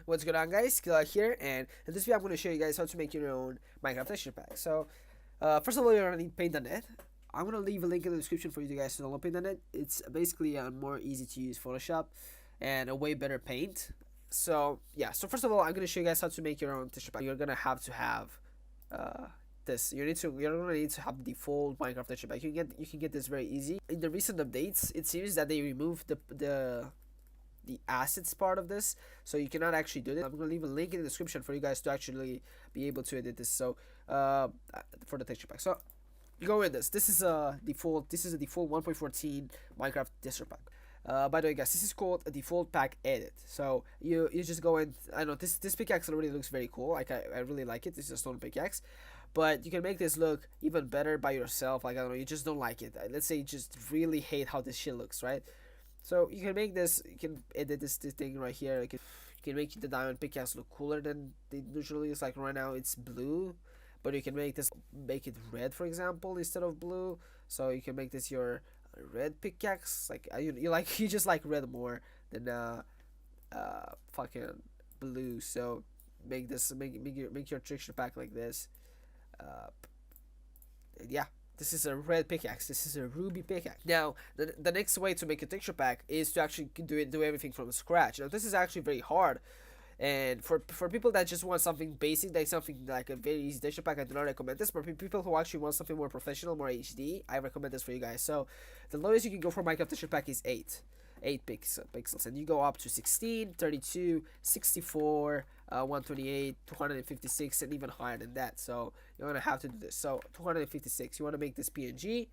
What's going on, guys? Killa here, and in this video I'm going to show you guys how to make your own Minecraft texture pack. So first of all, you're going to need paint.net. I'm going to leave a link in the description for you guys to download paint.net. It's basically a more easy to use Photoshop and a way better paint. So yeah, so first of all, I'm going to show you guys how to make your own texture pack. You're going to have this. You're gonna need to have the default Minecraft texture pack. You can get this very easy. In the recent updates, it seems that they removed the assets part of this, so you cannot actually do this. I'm gonna leave a link in the description for you guys to actually be able to edit this. So for the texture pack, so you go in this. This is a default 1.14 Minecraft texture pack. By the way, guys, this is called a default pack edit. So you just go in. I know this pickaxe already looks very cool. Like I really like it. This is a stone pickaxe, but you can make this look even better by yourself. Like I don't know, you just don't like it. Let's say you just really hate how this shit looks, right? So you can make this. You can edit this thing right here. You can make the diamond pickaxe look cooler than it usually is. Like right now it's blue, but you can make it red, for example, instead of blue. So you can make this your red pickaxe. Like you just like red more than fucking blue. So make your texture pack like this. Yeah, this is a red pickaxe. This is a ruby pickaxe. Now, the next way to make a texture pack is to actually do everything from scratch. Now, this is actually very hard, and for people that just want something basic, like something like a very easy texture pack, I do not recommend this. But for people who actually want something more professional, more HD, I recommend this for you guys. So, the lowest you can go for Minecraft texture pack is 8 pixels, and you go up to 16, 32, 64, 128, 256, and even higher than that. So you're gonna have to do this. So 256, you want to make this PNG.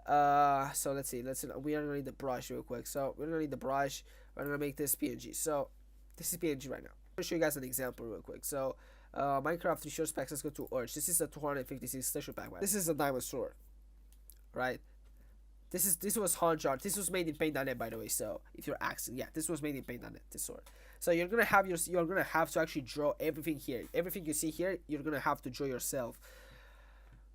So let's see, we are gonna need the brush real quick. So we're gonna need the brush. We're gonna make this PNG. So this is PNG right now. I'm gonna show you guys an example real quick. So Minecraft resource packs. Let's go to Orange. This is a 256 texture pack. This is a diamond sword, right? This was hand art. This was made in paint.net, by the way. So if you're asking, yeah, this was made in paint.net. This sword. So you're gonna have to actually draw everything here. Everything you see here, you're gonna have to draw yourself,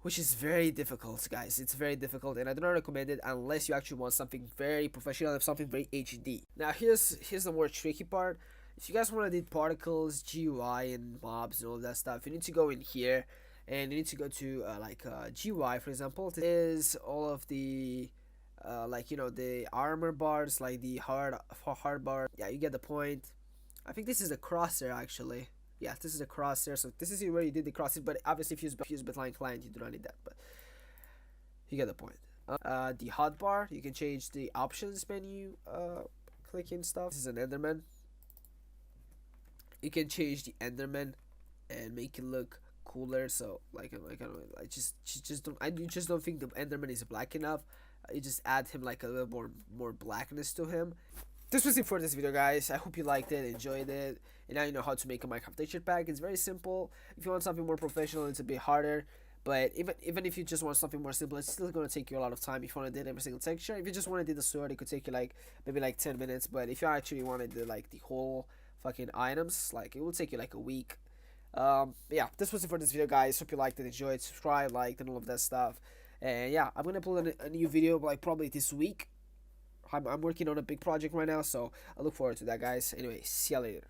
which is very difficult, guys. It's very difficult, and I do not recommend it unless you actually want something very professional and something very HD. Now here's the more tricky part. If you guys want to do particles, GUI, and mobs and all that stuff, you need to go in here, and you need to go to GUI, for example. This is all of the the armor bars, like the hard bar. Yeah, you get the point. I think this is a crosshair, actually. Yeah, this is a crosshair. So this is where you did the crosshair, but obviously if you use Bitline client, you do not need that, but you get the point. The hotbar, you can change the options menu, clicking stuff. This is an enderman. You can change the enderman and make it look cooler. So I just don't think the enderman is black enough. You just add him like a little more blackness to him. This was it for this video, guys. I hope you liked it, enjoyed it, and now you know how to make a Minecraft texture pack. It's very simple. If you want something more professional, it's a bit harder. But even if you just want something more simple, it's still gonna take you a lot of time. If you want to do every single texture, if you just want to do the sword, it could take you maybe 10 minutes. But if you actually want to do the whole fucking items, it will take you a week. Yeah, this was it for this video, guys. Hope you liked it, enjoyed, subscribe, liked, and all of that stuff. And yeah, I'm gonna upload a new video probably this week. I'm working on a big project right now, so I look forward to that, guys. Anyway, see ya later.